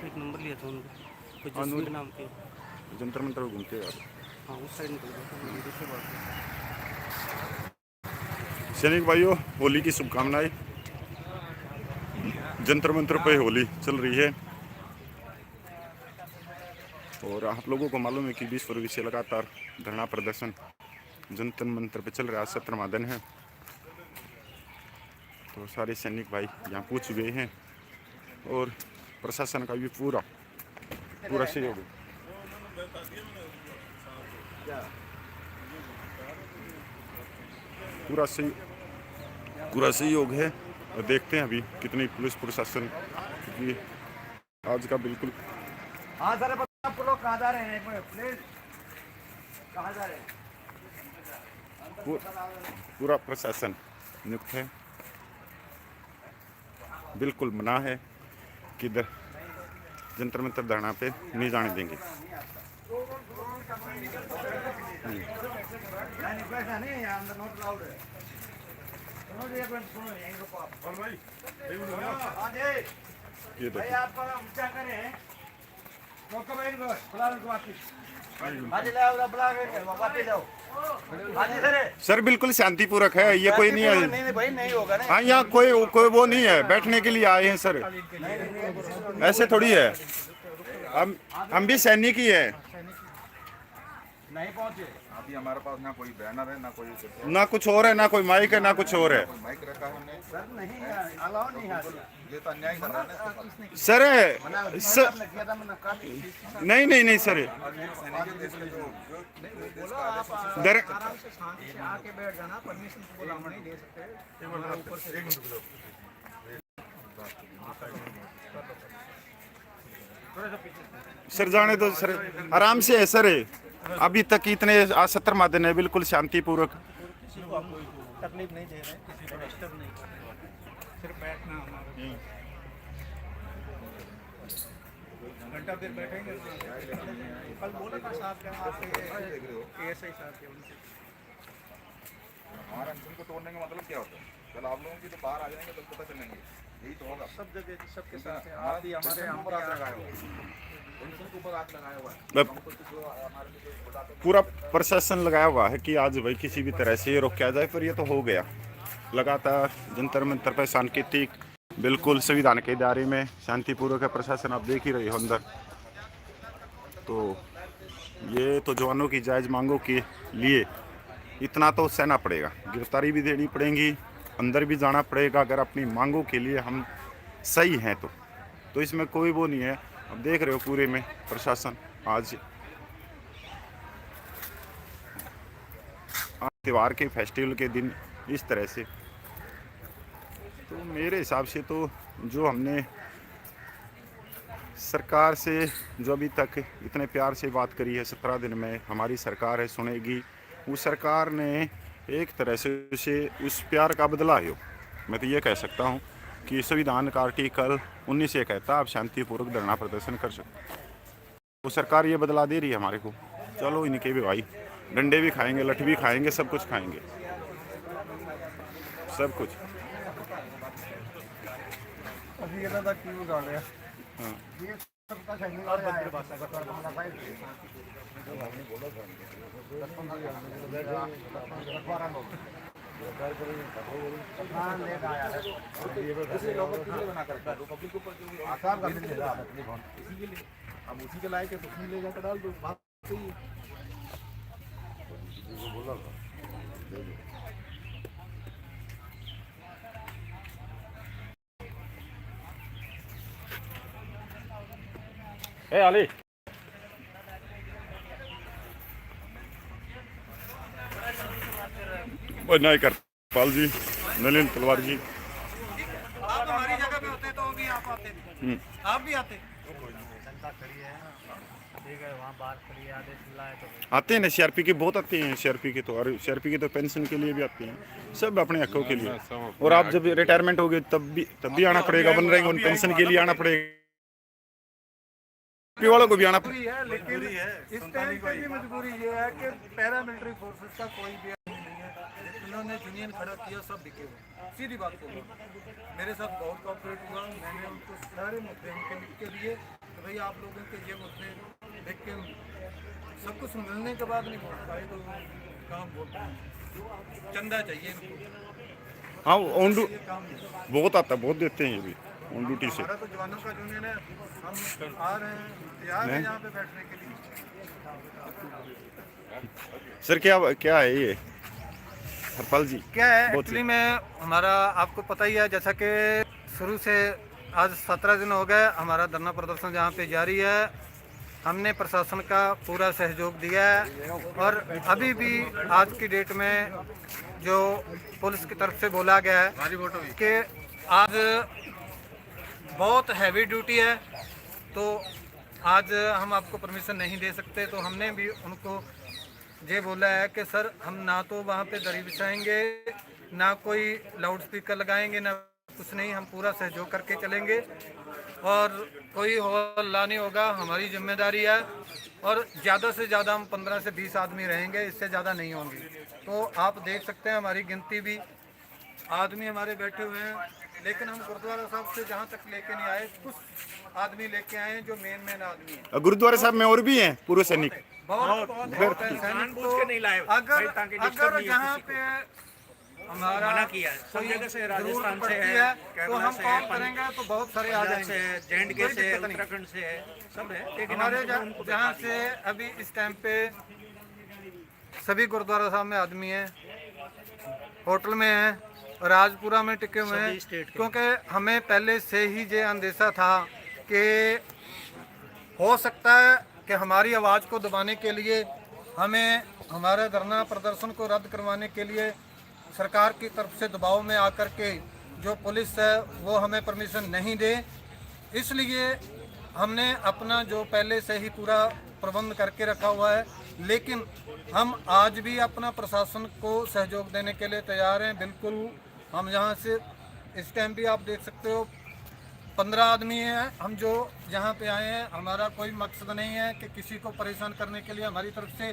एक नंबर लिया था उनको, कोई हाँ, जसवीर नाम के। जंतर मंतर घूमते यार। हाँ उस साइड निकल गया था, मेरे से बात हुई। सैनिक भाइयों, होली की शुभकामनाएं। जंतर मंतर पे होली चल रही है और आप लोगों को मालूम है कि 20 फरवरी से लगातार धरना प्रदर्शन जंतर मंतर पे चल रहा है। 17वां दिन है। तो सारे सैनिक भाई यहाँ पहुँच गए हैं और प्रशासन का भी पूरा सहयोग है। पूरा सहयोग है और देखते हैं अभी कितनी पुलिस प्रशासन, क्योंकि आज का बिल्कुल। हाँ सर, आप लोग कहाँ जा रहे हैं? प्लीज कहाँ जा रहे हैं? पूरा प्रशासन नियुक्त है। बिल्कुल मना है कि जंतर मंतर धरना पे नहीं जाने देंगे। ये देखो सर, बिल्कुल शांतिपूर्वक है, ये कोई नहीं है। नहीं भाई, नहीं होगा ना। हाँ, यहाँ कोई वो नहीं है, बैठने के लिए आए हैं सर। ऐसे थोड़ी है, हम भी सैनिक ही है। नहीं पहुंचे अभी हमारे पास ना कोई बैनर है, ना कोई ना कुछ और है, ना कोई माइक है, ना कुछ और है। माइक रखा है हमने। सर, नहीं अलाउ नहीं है। ये तो अन्याय कर रहा है सर नहीं नहीं नहीं सर, दर आराम से शांति से आके बैठ जाना। परमिशन तो बोला हम नहीं दे सकते। ऊपर से सर जाने दो सर, आराम से है सर। अभी तक इतने आज 17वां दिन है, बिल्कुल शांतिपूर्वक। किसी को आप कोई तकलीफ नहीं दे रहे, किसी को डिस्टर्ब नहीं कर रहे, सिर्फ बैठना हमारा घंटा देर बैठेंगे। कल बोला था साहब क्या आपके ASI साहब के, उनसे हमारा अंचल को तोड़ने का मतलब क्या होता है? कल आप लोगों की तो बाहर आ जाएंगे तो पता चलेंगे, यही तो होगा। सब जगह सबके साथ है। आप भी हमारे हम पर आग लगाए हुआ है, ऊपर आग लगाया हुआ है। हमको तो हमारे लिए बताते पूरा प्रशासन लगाया हुआ है कि आज भाई किसी भी तरह से ये रोका जाए, पर ये तो हो गया। लगातार जंतर मंतर पर सांकेतिक बिल्कुल संविधान के दायरे में शांतिपूर्वक है प्रशासन, आप देख ही रहे हो अंदर। तो ये तो जवानों की जायज़ मांगों के लिए इतना तो सहना पड़ेगा, गिरफ्तारी भी देनी पड़ेगी, अंदर भी जाना पड़ेगा अगर अपनी मांगों के लिए हम सही हैं तो इसमें कोई वो नहीं है। अब देख रहे हो पूरे में प्रशासन आज त्यौहार के फेस्टिवल के दिन इस तरह से। तो मेरे हिसाब से तो जो हमने सरकार से जो अभी तक इतने प्यार से बात करी है 17 दिन में, हमारी सरकार है, सुनेगी। उस सरकार ने एक तरह से उसे उस प्यार का बदला है। मैं तो ये कह सकता हूँ कि संविधान का आर्टिकल 19 ये कहता है आप शांतिपूर्वक धरना प्रदर्शन कर सकते। वो सरकार ये बदला दे रही है हमारे को। चलो इनके भी भाई डंडे भी खाएंगे, लठ भी खाएंगे, सब कुछ खाएंगे, सब कुछ। हाँ। अब उसी के लायक है तो उसमें ले जाकर डाल दो, बात सही है। अली नायकर पाल जी, नलिन तलवार जी, आप हमारी जगह पे होते तो भी आप आते, आप भी आते। ठीक है, वहाँ बात करिए, आदेश लाए तो आते हैं ना। सीआरपी के बहुत आते हैं, सीआरपी के तो, और सीआरपी के तो पेंशन के लिए भी आते हैं, सब अपने हकों के लिए। और आप जब रिटायरमेंट हो गए तब भी आना पड़ेगा, बन रहेंगे उन पेंशन के लिए आना पड़ेगा, वालों को भी आना पड़ेगा। है। लेकिन इस टाइम पे भी मजबूरी ये है कि पैरामिलिट्री फोर्सेस का कोई भी आदमी नहीं है। जिन्होंने यूनियन खड़ा किया सब बिके हुए, सीधी बात बोलो। मेरे साथ बहुत कॉपरेट हुआ, मैंने उनको सारे मुद्दे उनके लिख के दिए, तो भाई आप लोगों के ये मुद्दे देख के सब कुछ मिलने के बाद नहीं बोल पाए तो काम बोलते हैं चंदा चाहिए इनको, हाँ ऑन ये काम नहीं। बहुत आता है, बहुत देते हैं ये भी ऑन ड्यूटी से। हमारा तो जवानों का यूनियन है, हम आ रहे हैं, तैयार हैं यहाँ पे बैठने के लिए। सर क्या क्या है ये हरपाल जी? क्या है बहुत एक्चुअली में हमारा आपको पता ही है, जैसा कि शुरू से आज 17 दिन हो गए हमारा धरना प्रदर्शन जहाँ पे जारी है। हमने प्रशासन का पूरा सहयोग दिया है और अभी भी आज की डेट में जो पुलिस की तरफ से बोला गया है कि आज बहुत हैवी ड्यूटी है तो आज हम आपको परमिशन नहीं दे सकते। तो हमने भी उनको ये बोला है कि सर हम ना तो वहाँ पे दरी बिछाएंगे, ना कोई लाउड स्पीकर लगाएंगे, ना कुछ नहीं, हम पूरा सहयोग करके चलेंगे और कोई हल्ला नहीं होगा, हमारी जिम्मेदारी है। और ज़्यादा से ज़्यादा हम 15 से 20 आदमी रहेंगे, इससे ज़्यादा नहीं होंगे। तो आप देख सकते हैं हमारी गिनती भी, आदमी हमारे बैठे हुए हैं, लेकिन हम गुरुद्वारा साहब से जहाँ तक लेके नहीं आए, कुछ आदमी लेके आए हैं जो मेन आदमी है। गुरुद्वारा साहब में और भी हैं पूर्व सैनिक? बहुत है सैनिक को, अगर जहाँ पे हमारा मना किया है। सब कोई जगह से, जरूरत राजस्थान से पड़ती है, है तो केरला हम से कॉल है, करेंगे तो बहुत सारे आ पंजाब से जाएंगे। है, जे.एंड.के कोई से है, दिक्कत नहीं। उत्तराखंड से है, सब है। लेकिन हमारे हम उनको जहाँ बता से अभी इस टाइम पे सभी गुरुद्वारा साहब में आदमी हैं, होटल में हैं, राजपुरा में टिके हुए हैं, क्योंकि हमें पहले से ही ये अंदेशा था कि हो सकता है कि हमारी आवाज़ को दबाने के लिए हमें हमारे धरना प्रदर्शन को रद्द करवाने के लिए सरकार की तरफ से दबाव में आकर के जो पुलिस है वो हमें परमिशन नहीं दे। इसलिए हमने अपना जो पहले से ही पूरा प्रबंध करके रखा हुआ है, लेकिन हम आज भी अपना प्रशासन को सहयोग देने के लिए तैयार हैं। बिल्कुल हम यहाँ से इस टाइम भी आप देख सकते हो 15 आदमी हैं हम जो यहाँ पे आए हैं। हमारा कोई मकसद नहीं है कि किसी को परेशान करने के लिए हमारी तरफ से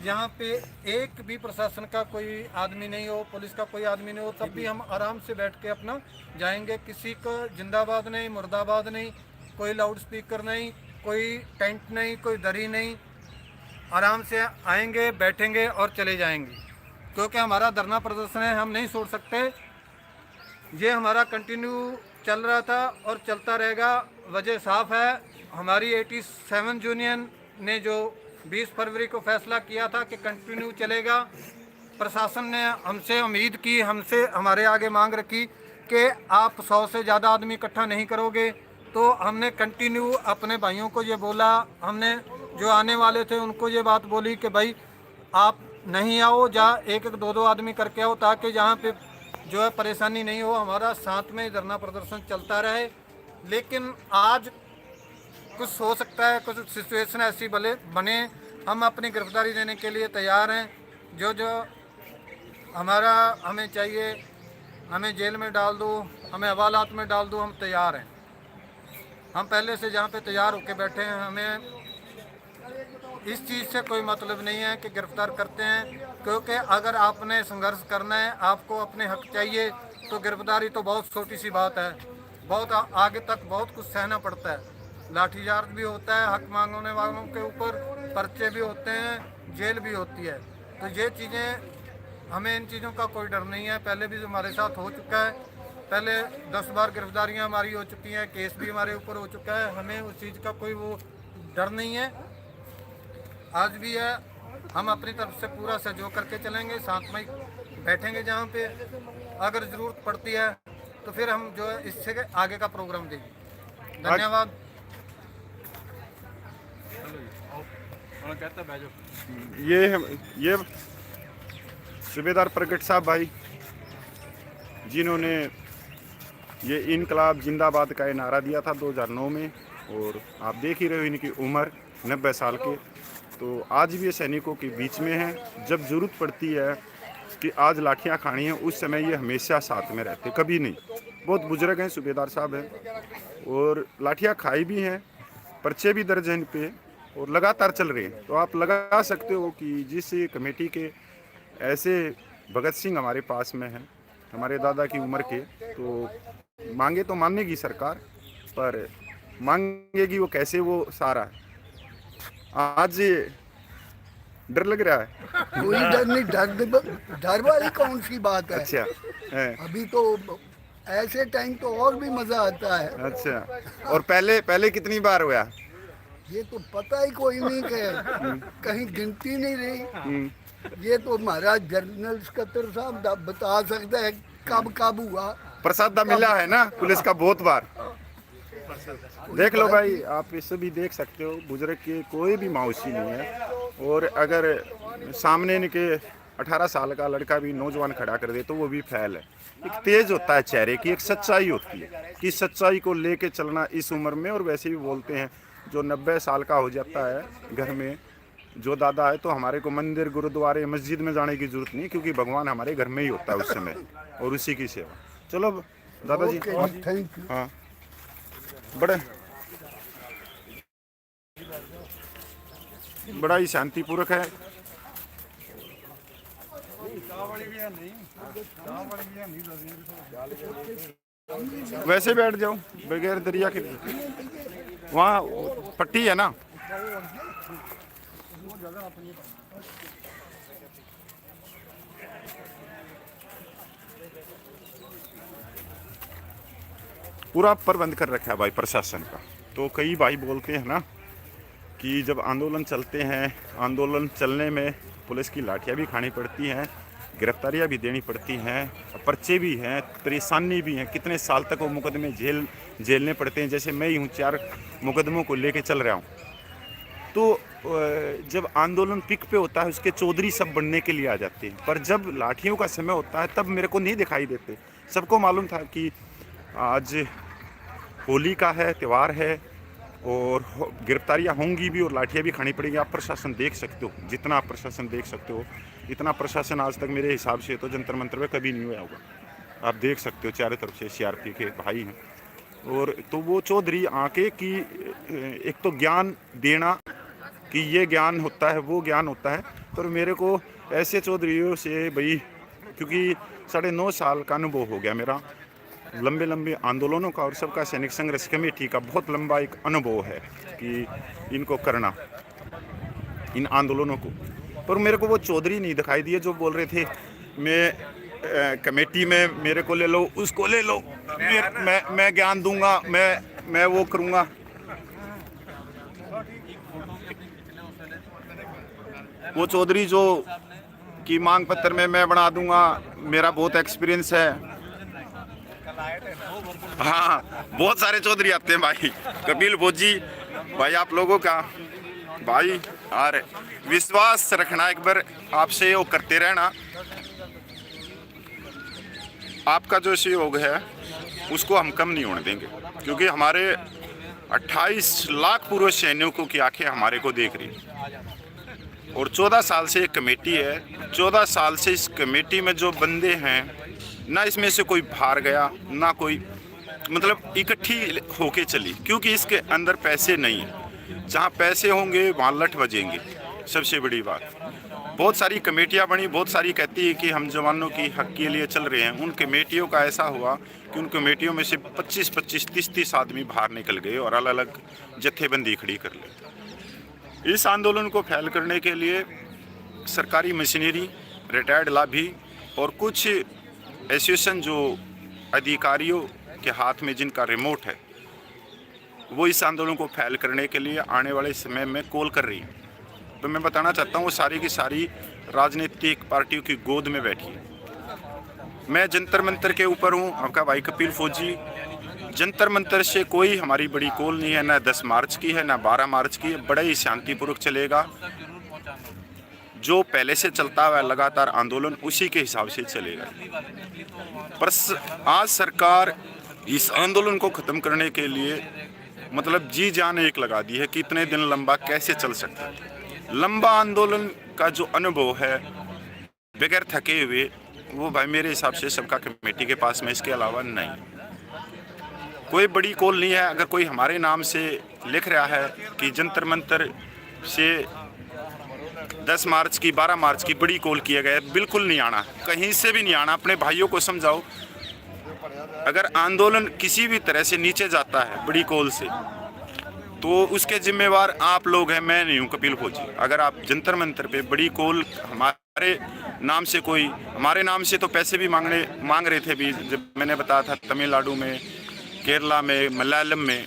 यहाँ पे एक भी प्रशासन का कोई आदमी नहीं हो, पुलिस का कोई आदमी नहीं हो, तब भी हम आराम से बैठ के अपना जाएंगे। किसी को जिंदाबाद नहीं, मुर्दाबाद नहीं, कोई लाउड स्पीकर नहीं, कोई टेंट नहीं, कोई दरी नहीं, आराम से आएंगे, बैठेंगे और चले जाएंगे। क्योंकि हमारा धरना प्रदर्शन है, हम नहीं छोड़ सकते। ये हमारा कंटिन्यू चल रहा था और चलता रहेगा। वजह साफ है, हमारी 87 यूनियन ने जो 20 फरवरी को फैसला किया था कि कंटिन्यू चलेगा। प्रशासन ने हमसे उम्मीद की, हमसे हमारे आगे मांग रखी कि आप 100 से ज़्यादा आदमी इकट्ठा नहीं करोगे। तो हमने कंटिन्यू अपने भाइयों को ये बोला, हमने जो आने वाले थे उनको ये बात बोली कि भाई आप नहीं आओ, जा एक एक दो आदमी करके आओ, ताकि जहाँ पे जो है परेशानी नहीं हो, हमारा साथ में धरना प्रदर्शन चलता रहे। लेकिन आज कुछ हो सकता है, कुछ सिचुएशन ऐसी बने, हम अपनी गिरफ्तारी देने के लिए तैयार हैं। जो जो हमें चाहिए, हमें जेल में डाल दो, हमें हवालात में डाल दो, हम तैयार हैं। हम पहले से जहाँ पे तैयार होके बैठे हैं। हमें इस चीज़ से कोई मतलब नहीं है कि गिरफ्तार करते हैं, क्योंकि अगर आपने संघर्ष करना है, आपको अपने हक चाहिए, तो गिरफ्तारी तो बहुत छोटी सी बात है। बहुत आगे तक बहुत कुछ सहना पड़ता है। लाठीचार्ज भी होता है, हक मांगने वालों के ऊपर पर्चे भी होते हैं, जेल भी होती है। तो ये चीज़ें, हमें इन चीज़ों का कोई डर नहीं है। पहले भी हमारे साथ हो चुका है, पहले 10 बार गिरफ्तारियाँ हमारी हो चुकी हैं, केस भी हमारे ऊपर हो चुका है। हमें उस चीज़ का कोई वो डर नहीं है, आज भी है। हम अपनी तरफ से पूरा सहयोग करके चलेंगे, साथ में बैठेंगे जहाँ पे। अगर ज़रूरत पड़ती है तो फिर हम जो है इससे आगे का प्रोग्राम देंगे। धन्यवाद। ये सूबेदार प्रगट साहब भाई, जिन्होंने ये इनकलाब जिंदाबाद का ये नारा दिया था 2009 में, और आप देख ही रहे हो इनकी उम्र 90 साल के। तो आज भी ये सैनिकों के बीच में है। जब ज़रूरत पड़ती है कि आज लाठियाँ खानी है, उस समय ये हमेशा साथ में रहते, कभी नहीं। बहुत बुजुर्ग हैं, सूबेदार साहब हैं, और लाठियाँ खाई भी हैं, पर्चे भी दर्ज हैं इन पे, और लगातार चल रहे हैं। तो आप लगा सकते हो कि जिस कमेटी के ऐसे भगत सिंह हमारे पास में हैं, हमारे दादा की उम्र के, तो मांगे तो मानेगी सरकार, पर मांगेगी वो कैसे वो सारा। आज डर लग रहा है? कोई डर नहीं, डर वाली कौन सी बात है। अच्छा है। अभी तो ऐसे टाइम तो और भी मजा आता है। अच्छा, और पहले कितनी बार हुआ? ये तो पता ही कोई नहीं कि कहीं गिनती नहीं रही। ये तो हमारा जनरल सकत्तर साहब बता सकता है कब कब हुआ। प्रसाद मिला है ना पुलिस का बहुत बार। देख लो भाई, आप इसे भी देख सकते हो, बुजुर्ग की कोई भी मायूसी नहीं है। और अगर सामने इनके 18 साल का लड़का भी नौजवान खड़ा कर दे तो वो भी फैल है। एक तेज होता है चेहरे की, एक सच्चाई होती है कि सच्चाई को लेके चलना इस उम्र में। और वैसे भी बोलते हैं जो 90 साल का हो जाता है घर में जो दादा है, तो हमारे को मंदिर गुरुद्वारे मस्जिद में जाने की जरूरत नहीं, क्योंकि भगवान हमारे घर में ही होता है उस समय और उसी की सेवा। चलो दादाजी, थैंक यू। हाँ बड़ा ही शांतिपूर्वक है। वैसे बैठ जाओ बगैर दरिया के। वहाँ पट्टी है ना। पूरा प्रबंध कर रखा है भाई प्रशासन का। तो कई भाई बोलते हैं ना कि जब आंदोलन चलते हैं, आंदोलन चलने में पुलिस की लाठियाँ भी खानी पड़ती हैं, गिरफ्तारियाँ भी देनी पड़ती हैं, पर्चे भी हैं, परेशानी भी हैं। कितने साल तक वो मुकदमे झेलने पड़ते हैं। जैसे मैं ही हूँ, 4 मुकदमों को लेके चल रहा हूँ। तो जब आंदोलन पिक पे होता है उसके चौधरी सब बनने के लिए आ जाते हैं, पर जब लाठियों का समय होता है तब मेरे को नहीं दिखाई देते। सबको मालूम था कि आज होली का है, त्यौहार है और गिरफ्तारियाँ होंगी भी और लाठियाँ भी खानी पड़ेंगी। आप प्रशासन देख सकते हो, जितना आप प्रशासन देख सकते हो इतना प्रशासन आज तक मेरे हिसाब से तो जंतर मंतर में कभी नहीं हुआ होगा। आप देख सकते हो चारों तरफ से CRP के भाई हैं। और तो वो चौधरी आके कि एक तो ज्ञान देना कि ये ज्ञान होता है, वो ज्ञान होता है। पर मेरे को ऐसे चौधरीयों से भाई, क्योंकि 9.5 साल का अनुभव हो गया मेरा लंबे आंदोलनों का और सबका सैनिक संघर्ष कमेटी का बहुत लंबा एक अनुभव है कि इनको करना, इन आंदोलनों को। पर मेरे को वो चौधरी नहीं दिखाई दिए जो बोल रहे थे मैं कमेटी में मेरे को ले लो, उसको ले लो, मैं ज्ञान दूंगा, मैं वो करूंगा। वो चौधरी जो कि मांग पत्र में मैं बना दूंगा, मेरा बहुत एक्सपीरियंस है। हाँ, बहुत सारे चौधरी आते हैं भाई। कपिल भोजी भाई, आप लोगों का भाई और विश्वास रखना, एक बार आपसे वो करते रहना। आपका जो सहयोग है उसको हम कम नहीं होने देंगे, क्योंकि हमारे 28 लाख पूर्व सैनिकों की आंखें हमारे को देख रही। और 14 साल से एक कमेटी है, 14 साल से इस कमेटी में जो बंदे हैं ना, इसमें से कोई बाहर गया ना कोई, मतलब इकट्ठी होके चली, क्योंकि इसके अंदर पैसे नहीं है। जहाँ पैसे होंगे वहाँ लठ बजेंगे। सबसे बड़ी बात, बहुत सारी कमेटियाँ बनी, बहुत सारी कहती है कि हम जवानों की हक के लिए चल रहे हैं। उन कमेटियों का ऐसा हुआ कि उन कमेटियों में से 25-25, 30-30 आदमी बाहर निकल गए और अलग अलग जत्थेबंदी खड़ी कर ली। इस आंदोलन को फैल करने के लिए सरकारी मशीनरी, रिटायर्ड लाभी और कुछ एसोसिएशन जो अधिकारियों के हाथ में जिनका रिमोट है, वो इस आंदोलन को फैल करने के लिए आने वाले समय में कॉल कर रही है। तो मैं बताना चाहता हूँ वो सारी की सारी राजनीतिक पार्टियों की गोद में बैठी है। मैं जंतर मंतर के ऊपर हूँ, आपका भाई कपिल फौजी। जंतर मंतर से कोई हमारी बड़ी कॉल नहीं है, ना 10 मार्च की है ना 12 मार्च की है। बड़ा ही शांतिपूर्वक चलेगा। जो पहले से चलता हुआ लगातार आंदोलन उसी के हिसाब से चलेगा। पर आज सरकार इस आंदोलन को ख़त्म करने के लिए मतलब जी जान एक लगा दी है कि इतने दिन लंबा कैसे चल सकता है। लंबा आंदोलन का जो अनुभव है बगैर थके हुए, वो भाई मेरे हिसाब से सबका कमेटी के पास में इसके अलावा नहीं। कोई बड़ी कॉल नहीं है। अगर कोई हमारे नाम से लिख रहा है कि जंतर मंतर से 10 मार्च की 12 मार्च की बड़ी कॉल किया गया, बिल्कुल नहीं आना, कहीं से भी नहीं आना। अपने भाइयों को समझाओ, अगर आंदोलन किसी भी तरह से नीचे जाता है बड़ी कॉल से, तो उसके जिम्मेवार आप लोग हैं, मैं नहीं हूँ कपिल फौजी। अगर आप जंतर मंतर पे बड़ी कॉल हमारे नाम से, कोई हमारे नाम से तो पैसे भी मांग रहे थे भी, जब मैंने बताया था तमिलनाडु में, केरला में, मलयालम में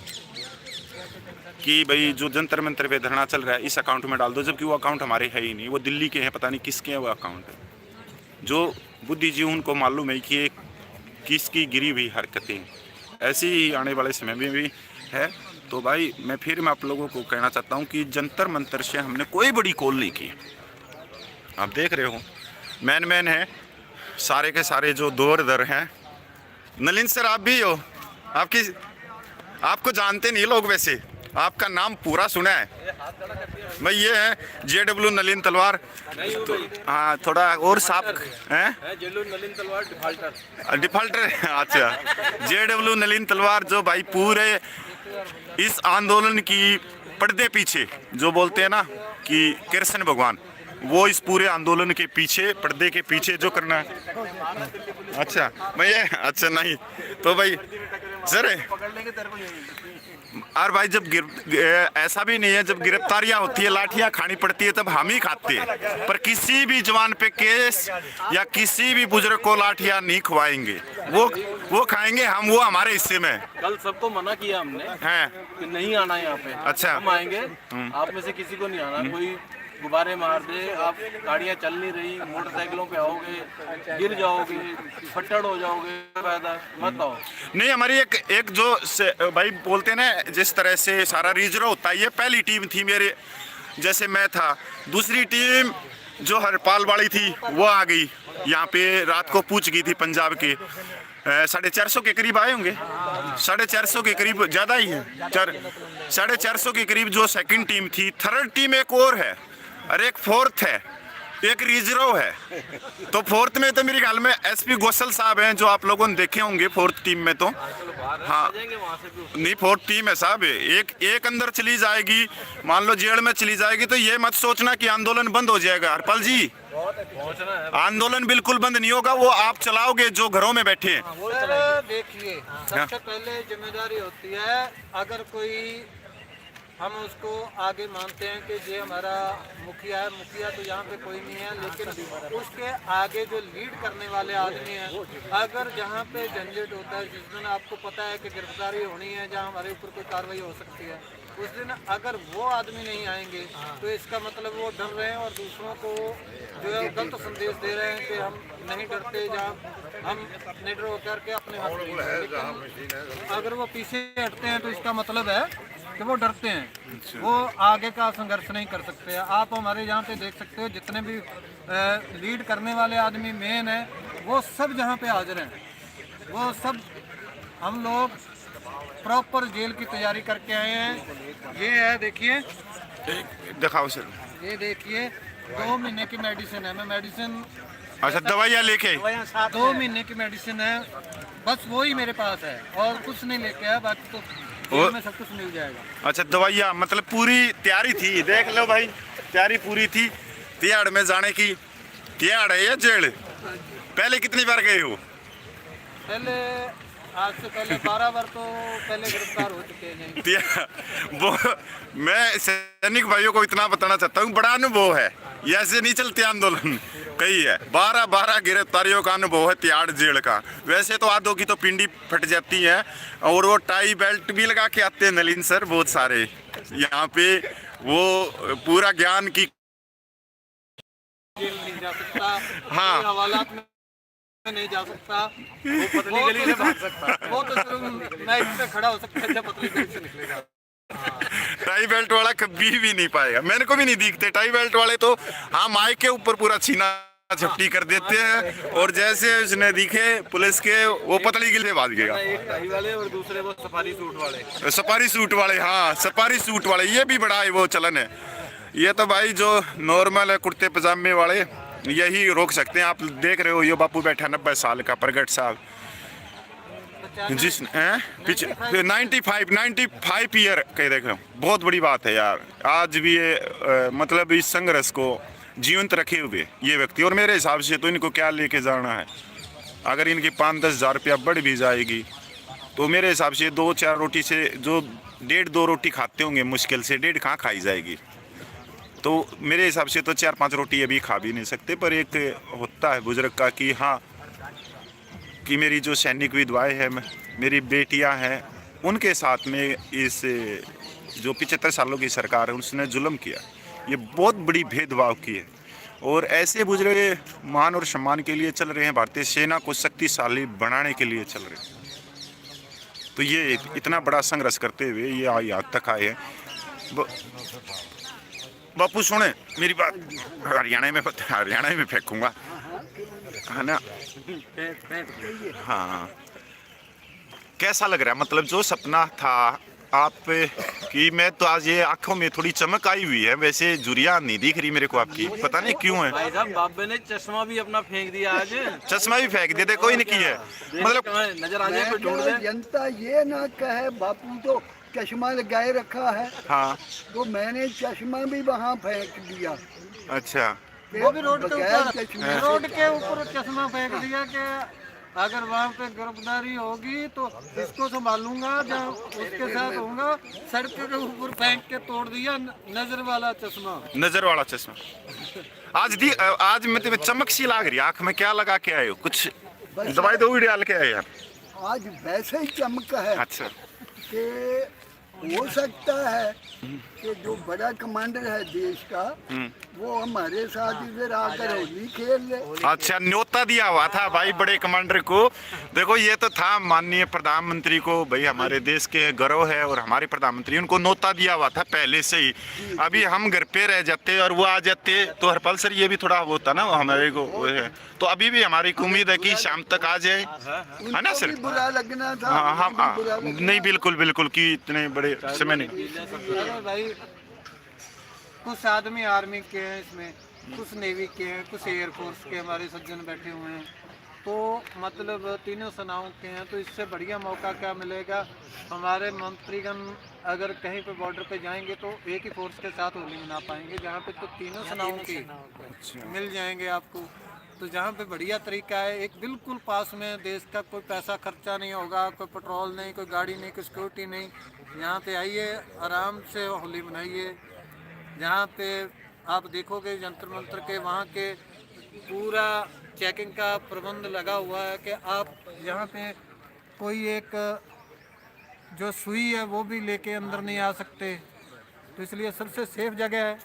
कि भाई जो जंतर मंतर पे धरना चल रहा है इस अकाउंट में डाल दो, जबकि वो अकाउंट हमारे है ही नहीं, वो दिल्ली के हैं, पता नहीं किसके हैं वो अकाउंट। जो बुद्धिजीवी उनको मालूम है कि ये किसकी गिरी हुई हरकतें ऐसी ही आने वाले समय में भी है। तो भाई मैं आप लोगों को कहना चाहता हूँ कि जंतर मंतर से हमने कोई बड़ी कॉल नहीं की। आप देख रहे हो मैन है सारे के सारे जो दौर दर हैं। नलिन सर आप भी हो, आपको जानते नहीं लोग, वैसे आपका नाम पूरा सुना है भाई। ये है JW नलिन तलवार। तो हाँ थोड़ा और साफ है, नलिन तलवार डिफाल्टर। अच्छा JW नलिन तलवार जो भाई पूरे इस आंदोलन की पर्दे पीछे जो बोलते हैं ना कि कृष्ण भगवान, वो इस पूरे आंदोलन के पीछे पर्दे के पीछे जो करना है। अच्छा भैया, अच्छा नहीं तो भाई सर और भाई जब ऐसा भी नहीं है, जब गिरफ्तारियां होती है लाठियां खानी पड़ती है तब हम ही खाते हैं, पर किसी भी जवान पे केस या किसी भी बुजुर्ग को लाठियां नहीं खवाएंगे, वो खाएंगे हम, वो हमारे हिस्से में। कल सबको मना किया हमने हैं कि नहीं आना यहाँ पे। अच्छा हम आएंगे, आप में से किसी को नहीं आना। कोई गुब्बारे मार दे, आप गाड़ियाँ चल नहीं रही, मोटरसाइकिलों पे आओगे, गिर जाओगे, फट्टड़ हो जाओगे, फायदा मत आओ। नहीं हमारी एक जो भाई बोलते हैं ना, जिस तरह से सारा रिजर्व होता है, ये पहली टीम थी मेरे, जैसे मैं था। दूसरी टीम जो हरपाल वाली थी वो आ गई यहाँ पे, रात को पूछ गई थी पंजाब के 450 के करीब आए होंगे, 450 के करीब, ज़्यादा ही है, 450 के करीब जो सेकंड टीम थी। थर्ड टीम एक और है और एक फोर्थ है, एक रिजर्व है। तो फोर्थ में तो मेरे ख्याल में SP गोसल साहब हैं, जो आप लोगों ने देखे होंगे फोर्थ टीम में। तो हाँ नहीं फोर्थ टीम है साहब, एक अंदर चली जाएगी, मान लो जेल में चली जाएगी, तो ये मत सोचना कि आंदोलन बंद हो जाएगा। हरपाल जी आंदोलन बिल्कुल बंद नहीं होगा, वो आप चलाओगे जो घरों में बैठे हैं। देखिए सबसे पहले जिम्मेदारी होती है, अगर कोई हम उसको आगे मानते हैं कि ये हमारा मुखिया है, मुखिया तो यहाँ पे कोई नहीं है, लेकिन उसके आगे जो लीड करने वाले आदमी हैं, अगर जहाँ पे झंझट होता है, जिस दिन आपको पता है कि गिरफ्तारी होनी है, जहाँ हमारे ऊपर कोई कार्रवाई हो सकती है, उस दिन अगर वो आदमी नहीं आएंगे तो इसका मतलब वो डर रहे हैं और दूसरों को जो है गलत संदेश दे रहे हैं कि हम नहीं डरते, जहाँ हम निडर होकर के अपने हाथ में। लेकिन अगर वो पीछे हटते हैं तो इसका मतलब है कि वो डरते हैं, वो आगे का संघर्ष नहीं कर सकते। आप हमारे यहाँ पे देख सकते हो जितने भी लीड करने वाले आदमी मेन है, वो सब जहाँ पे हाजिर हैं, वो सब हम लोग प्रॉपर जेल की तैयारी करके आए हैं। ये है देखिए, दिखाओ सर, ये देखिए 2 महीने की मेडिसिन है। मैं मेडिसिन, अच्छा दवाइयाँ लेके 2 महीने की मेडिसिन है, बस वो ही मेरे पास है और कुछ नहीं लेके आया, बाकी तो जेल में सब कुछ मिल जाएगा। अच्छा दवाइयाँ मतलब पूरी तैयारी थी, देख लो भाई तैयारी पूरी थी। तिहाड़ में जाने की, तिहाड़ है या जेल? पहले कितनी बार गए हो? पहले आज से पहले 12 बार तो पहले गिरफ्तार हो चुके हैं। वो मैं सैनिक भाइयों को इतना बताना चाहता हूँ, बड़ा अनुभव है, ये ऐसे नहीं चलते आंदोलन, कही है 12 गिरफ्तारियों का अनुभव है तिहाड़ जेल का। वैसे तो आधों की तो पिंडी फट जाती है, और वो टाई बेल्ट भी लगा के आते हैं नलिन सर बहुत सारे यहाँ पे, वो पूरा ज्ञान की जेल नहीं जा सकता, हाँ हवालात में नहीं जा सकता, वो पतली गली से भाग सकता, वो तो सिर्फ मैं इस पे खड़ा हो सकता है जब पतली गली से निकलेगा। टाई बेल्ट वाला कभी भी नहीं पाएगा, मेरे को भी नहीं दिखते टाई बेल्ट वाले तो। हाँ माइक के ऊपर पूरा छीना झपटी कर देते हैं, और जैसे उसने दिखे पुलिस के, वो पतली गिल से भाग गएगा। एक टाई वाले और दूसरे वो सफारी सूट वाले, सफारी सूट वाले, हाँ सफारी सूट वाले, ये भी बड़ा है वो चलन है। ये तो भाई जो नॉर्मल है कुर्ते पजामे वाले यही रोक सकते हैं। आप देख रहे हो ये बापू बैठा 90 साल का प्रगट साहब, जिस पीछे 95 ईयर कह देख रहे हो, बहुत बड़ी बात है यार। आज भी ये मतलब इस संघर्ष को जीवंत रखे हुए ये व्यक्ति, और मेरे हिसाब से तो इनको क्या लेके जाना है, अगर इनकी 5-10 हज़ार रुपया बढ़ भी जाएगी तो मेरे हिसाब से 2-4 रोटी से जो 1.5-2 रोटी खाते होंगे मुश्किल से, 1.5 कहाँ खाई जाएगी। तो मेरे हिसाब से तो 4-5 रोटी अभी खा भी नहीं सकते। पर एक होता है बुजुर्ग का कि हाँ, कि मेरी जो सैनिक विधवाएं हैं, मेरी बेटियां हैं, उनके साथ में इस जो 75 सालों की सरकार है उसने जुल्म किया, ये बहुत बड़ी भेदभाव की है। और ऐसे बुजुर्ग मान और सम्मान के लिए चल रहे हैं, भारतीय सेना को शक्तिशाली बनाने के लिए चल रहे हैं। तो ये इतना बड़ा संघर्ष करते हुए ये यहाँ तक आए हैं। बापू सुने मेरी बात, हरियाणा में फेंकूंगा, है ना। हाँ, कैसा लग रहा है, मतलब जो सपना था आप कि मैं तो आज ये आंखों में थोड़ी चमक आई हुई है, वैसे झुर्रियां नहीं दिख रही मेरे को आपकी, पता नहीं क्यों है। भाई साहब बाबे ने चश्मा भी अपना फेंक दिया आज। चश्मा भी फेंक देते, कोई नहीं किया मतलब नजर आ जाए कोई ढूंढ दे। जनता ये ना कहे बापू तो चश्मा लगाए रखा है, हाँ तो मैंने चश्मा भी वहाँ फेंक दिया। अच्छा, वो भी रोड के बगैर ऊपर, चश्मे रोड के ऊपर चश्मा फेंक दिया कि अगर वहाँ पे गिरफ्तारी होगी तो इसको संभालूंगा, जब उसके साथ होऊंगा। सड़क के ऊपर फेंक के तोड़ दिया नजर वाला चश्मा। नजर वाला चश्मा आज मैं तो चमक सी लग रही आंख में, क्या लगा के आए हो, कुछ दवाई दो डाल के आए यार। आज वैसे ही चमक है अच्छा, कि हो सकता है कि जो बड़ा कमांडर है देश का वो हमारे साथ इधर आकर होली खेल ले। अच्छा, न्योता दिया हुआ था भाई बड़े कमांडर को। देखो ये तो था माननीय प्रधानमंत्री को, भाई हमारे देश के गौरव है और हमारे प्रधानमंत्री, उनको न्योता दिया हुआ था पहले से ही। अभी हम घर पे रह जाते और वो आ जाते तो हरपाल सर ये भी थोड़ा वो होता ना हमारे को वो है। तो अभी भी हमारी उम्मीद है कि शाम तक आ जाए, है ना सर। उनको भी बुरा लगना था। हाँ हाँ उनको भी बुरा लगना नहीं, बिल्कुल बिल्कुल कि इतने बड़े समय नहीं। अरे भाई कुछ आदमी आर्मी के हैं इसमें, कुछ नेवी के हैं, कुछ एयरफोर्स के हमारे सज्जन बैठे हुए हैं, तो मतलब तीनों सेनाओं के हैं। तो इससे बढ़िया मौका क्या मिलेगा। हमारे मंत्रीगण अगर कहीं पे बॉर्डर पे जाएंगे तो एक ही फोर्स के साथ होली मना पाएंगे, जहाँ पे तो तीनों सेनाओं की मिल जाएंगे आपको। तो जहाँ पे बढ़िया तरीका है, एक बिल्कुल पास में, देश का कोई पैसा खर्चा नहीं होगा, कोई पेट्रोल नहीं, कोई गाड़ी नहीं, कोई सिक्योरिटी नहीं। यहाँ पे आइए, आराम से होली मनाइए। जहाँ पे आप देखोगे जंतर मंतर के वहाँ के पूरा चेकिंग का प्रबंध लगा हुआ है कि आप यहाँ पे कोई एक जो सुई है वो भी लेके अंदर नहीं आ सकते। तो इसलिए सबसे सेफ जगह है,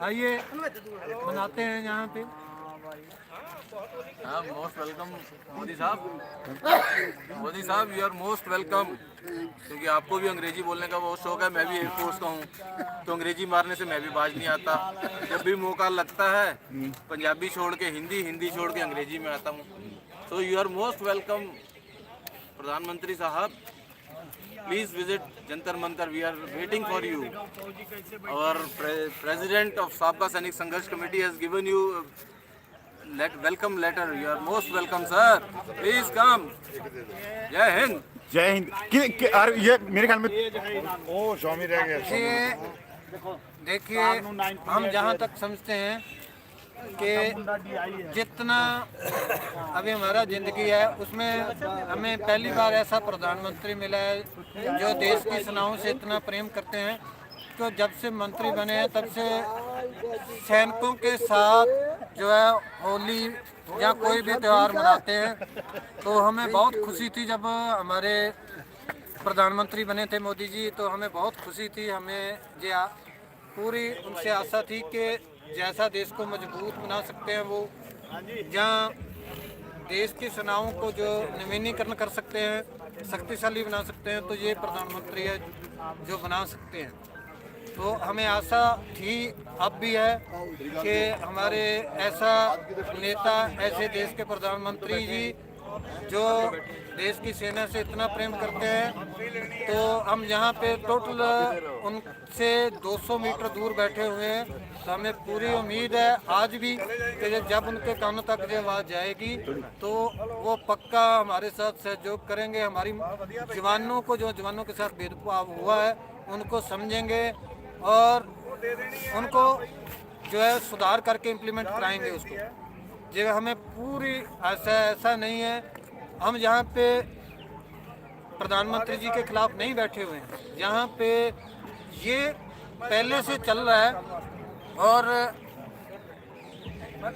आइए मनाते हैं यहाँ पे। हाँ, मोस्ट वेलकम मोदी साहब। मोदी साहब यू आर मोस्ट वेलकम। क्योंकि आपको भी अंग्रेजी बोलने का बहुत शौक है, मैं भी एयरफोर्स का हूँ, तो अंग्रेजी मारने से मैं भी बाज नहीं आता। जब भी मौका लगता है पंजाबी छोड़ के हिंदी, हिंदी छोड़ के अंग्रेजी में आता हूँ। So you are most welcome प्रधानमंत्री साहब। Please visit Jantar Mantar, we are waiting for you. और president of Sabka Sainik Sangharsh committee has given you welcome letter. You are most welcome sir, please come. जय हिंद। जय हिंद। ये मेरे ख्याल में ओ स्वामी रह गया। ये देखिए, हम जहाँ तक समझते हैं कि जितना अभी हमारा ज़िंदगी है उसमें हमें पहली बार ऐसा प्रधानमंत्री मिला है जो देश की सेनाओं से इतना प्रेम करते हैं। तो जब से मंत्री बने हैं तब से सैनिकों के साथ जो है होली या कोई भी त्यौहार मनाते हैं। तो हमें बहुत खुशी थी जब हमारे प्रधानमंत्री बने थे मोदी जी, तो हमें बहुत खुशी थी। हमें ये पूरी उनसे आशा थी कि जैसा देश को मजबूत बना सकते हैं वो, जहाँ देश की सेनाओं को जो नवीनीकरण कर सकते हैं, शक्तिशाली बना सकते हैं, तो ये प्रधानमंत्री है जो बना सकते हैं। तो हमें आशा थी, अब भी है, कि हमारे ऐसा नेता, ऐसे देश के प्रधानमंत्री जी जो देश की सेना से इतना प्रेम करते हैं। तो हम यहाँ पे टोटल उनसे 200 मीटर दूर बैठे हुए हैं। तो हमें पूरी उम्मीद है आज भी कि जब उनके कानों तक ये आवाज़ जाएगी तो वो पक्का हमारे साथ सहयोग करेंगे। हमारी जवानों को, जो जवानों के साथ भेदभाव हुआ है, उनको समझेंगे और उनको जो है सुधार करके इम्प्लीमेंट कराएंगे उसको। जो हमें पूरी ऐसा नहीं है, हम यहाँ पे प्रधानमंत्री जी के खिलाफ नहीं बैठे हुए हैं। यहाँ पे ये पहले से चल रहा है और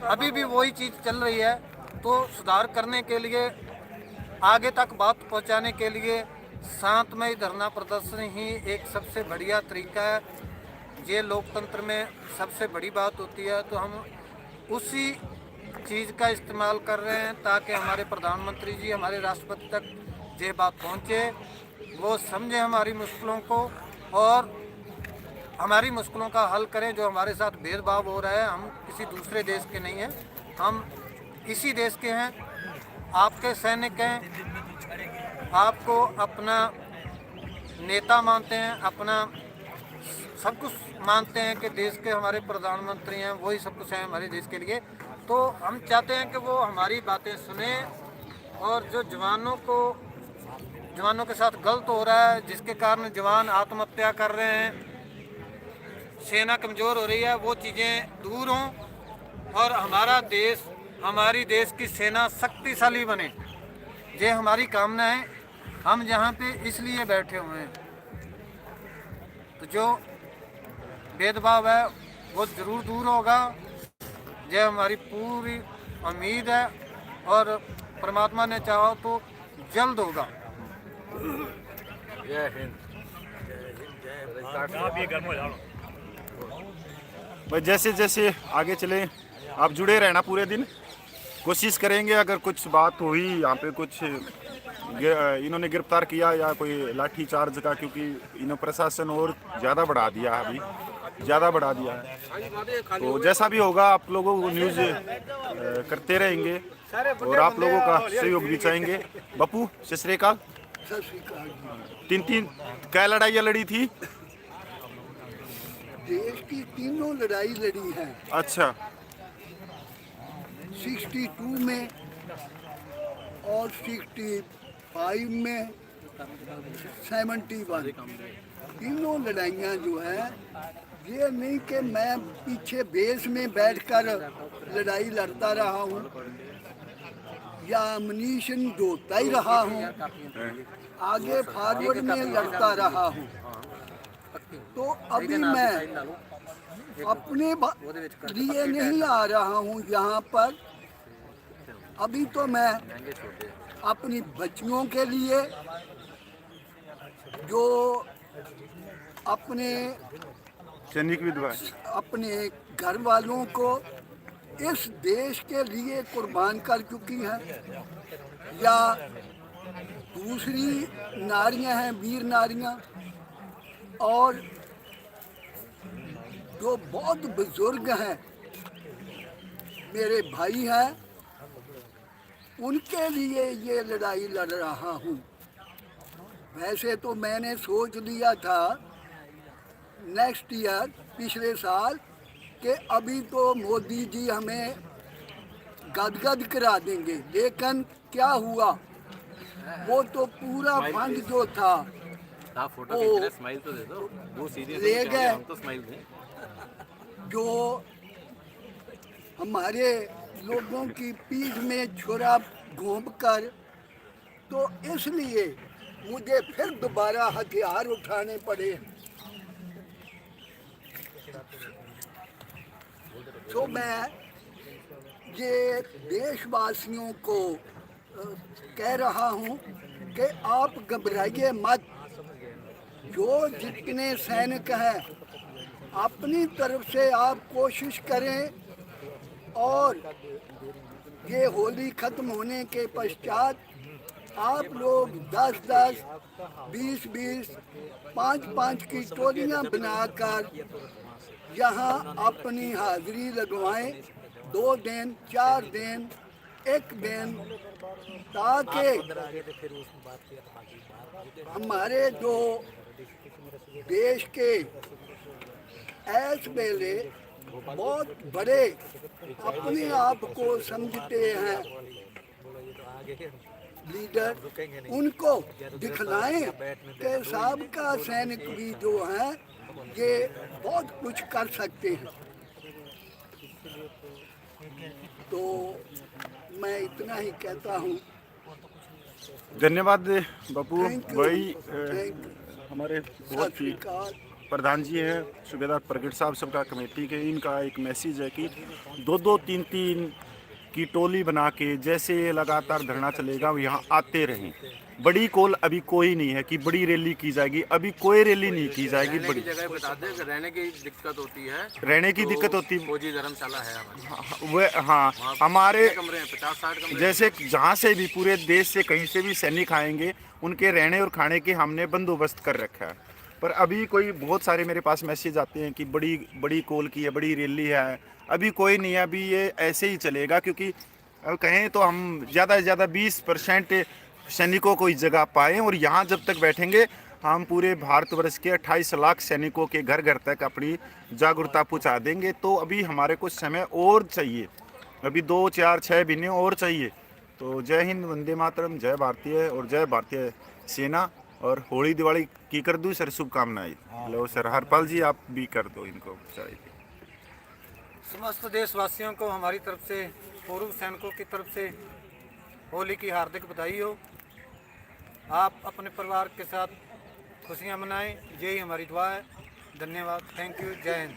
अभी भी वही चीज़ चल रही है। तो सुधार करने के लिए, आगे तक बात पहुँचाने के लिए शांतमय धरना प्रदर्शन ही एक सबसे बढ़िया तरीका है। ये लोकतंत्र में सबसे बड़ी बात होती है। तो हम उसी चीज़ का इस्तेमाल कर रहे हैं ताकि हमारे प्रधानमंत्री जी, हमारे राष्ट्रपति तक ये बात पहुँचे, वो समझे हमारी मुश्किलों को और हमारी मुश्किलों का हल करें। जो हमारे साथ भेदभाव हो रहा है, हम किसी दूसरे देश के नहीं हैं, हम इसी देश के हैं, आपके सैनिक हैं, आपको अपना नेता मानते हैं, अपना सब कुछ मानते हैं कि देश के हमारे प्रधानमंत्री हैं, वही सब कुछ है हमारे देश के लिए। तो हम चाहते हैं कि वो हमारी बातें सुने और जो जवानों के साथ गलत हो रहा है, जिसके कारण जवान आत्महत्या कर रहे हैं, सेना कमज़ोर हो रही है, वो चीज़ें दूर हों और हमारा देश, हमारी देश की सेना शक्तिशाली बने। ये हमारी कामना है। हम यहाँ पे इसलिए बैठे हुए हैं। तो जो भेदभाव है वो ज़रूर दूर होगा, ये हमारी पूरी उम्मीद है और परमात्मा ने चाहा तो जल्द होगा। जय हिंद। भाई जैसे जैसे आगे चले आप जुड़े रहना पूरे दिन, कोशिश करेंगे। अगर कुछ बात हुई यहाँ पे, कुछ इन्होंने गिरफ्तार किया या कोई लाठी चार्ज का, क्योंकि इन्होंने प्रशासन और ज़्यादा बढ़ा दिया है, अभी ज़्यादा बढ़ा दिया है। तो जैसा भी होगा आप लोगों को न्यूज़ करते रहेंगे और आप लोगों का सहयोग भी चाहेंगे। बापू सत श्री अकाल। सत श्री अकाल जी। तीन क्या लड़ाइयाँ लड़ी थी? देश की तीनों लड़ाई लड़ी है। अच्छा। 62 में और 65 में, 71 तीनों लड़ाइयाँ जो है, ये नहीं कि मैं पीछे बेस में बैठकर लड़ाई लड़ता रहा हूँ या अमनीशन ढोता ही रहा हूँ, आगे फॉरवर्ड में लड़ता रहा हूँ। तो अभी मैं अपने लिए नहीं आ रहा हूँ यहाँ पर। अभी तो मैं अपनी बच्चियों के लिए, जो अपने सैनिक विधवा, अपने घर वालों को इस देश के लिए कुर्बान कर चुकी हैं, या दूसरी नारियां हैं, वीर नारियां, और जो बहुत बुजुर्ग हैं, मेरे भाई हैं, उनके लिए ये लड़ाई लड़ रहा हूँ। वैसे तो मैंने सोच लिया था नेक्स्ट ईयर, पिछले साल, कि अभी तो मोदी जी हमें गदगद करा देंगे, लेकिन क्या हुआ, वो तो पूरा फंड जो था आप फोटो खींच रहे, स्माइल तो दे दो, वो सीरियस ले गए। हम तो स्माइल दें। जो हमारे लोगों की पीठ में छुरा घोंप कर, तो इसलिए मुझे फिर दोबारा हथियार उठाने पड़े। तो मैं ये देशवासियों को कह रहा हूँ कि आप घबराइए मत। जो जितने सैनिक हैं, अपनी तरफ से आप कोशिश करें, और ये होली खत्म होने के पश्चात आप लोग 10-10, 20-20, 5-5 की टोलियां बनाकर यहाँ अपनी हाजिरी लगवाएं, 2 दिन, 4 दिन, 1 दिन, ताकि हमारे जो देश के ऐस बेले बहुत बड़े अपने आप को समझते हैं लीडर, उनको दिखलाएं कि साबका सैनिक भी जो हैं, ये बहुत कुछ कर सकते हैं। तो मैं इतना ही कहता हूँ धन्यवाद बापू Thank you. भाई। Thank you. हमारे सत बहुत श्री ही अकाल। प्रधान जी हैं सूबेदार प्रगट साहब सबका कमेटी के, इनका एक मैसेज है कि 2-2, 3-3 की टोली बना के जैसे ये लगातार धरना चलेगा वो यहाँ आते रहें। बड़ी कॉल अभी कोई नहीं है कि बड़ी रैली की जाएगी, अभी कोई रैली नहीं की जाएगी। रहने की बड़ी जगह बता दें कि रहने की दिक्कत होती है, रहने की तो दिक्कत होती फौजी धर्मशाला है हमारी। वह, हाँ वहाँ हमारे कितने कमरे हैं? 50-60 कमरे। जैसे जहाँ से भी पूरे देश से कहीं से भी सैनिक आएंगे उनके रहने और खाने के हमने बंदोबस्त कर रखा है। पर अभी कोई बहुत सारे मेरे पास मैसेज आते हैं कि बड़ी बड़ी कॉल की है, बड़ी रैली है, अभी कोई नहीं है, अभी ये ऐसे ही चलेगा। क्योंकि अब कहें तो हम ज़्यादा से ज़्यादा 20% सैनिकों को इस जगह पाएँ, और यहाँ जब तक बैठेंगे हम पूरे भारतवर्ष के 28 लाख सैनिकों के घर घर तक अपनी जागरूकता पहुँचा देंगे। तो अभी हमारे को समय और चाहिए, अभी 2, 4, 6 महीने और चाहिए। तो जय हिंद, वंदे मातरम, जय भारतीय और जय भारतीय सेना। और होली दिवाली की कर दूँ सर शुभकामनाएं। लो सर हरपाल जी आप भी कर दो इनको चाहिए। समस्त देशवासियों को हमारी तरफ से, पूर्व सैनिकों की तरफ से होली की हार्दिक बधाई हो। आप अपने परिवार के साथ खुशियां मनाएं, यही हमारी दुआ है। धन्यवाद। Thank you. जय हिंद।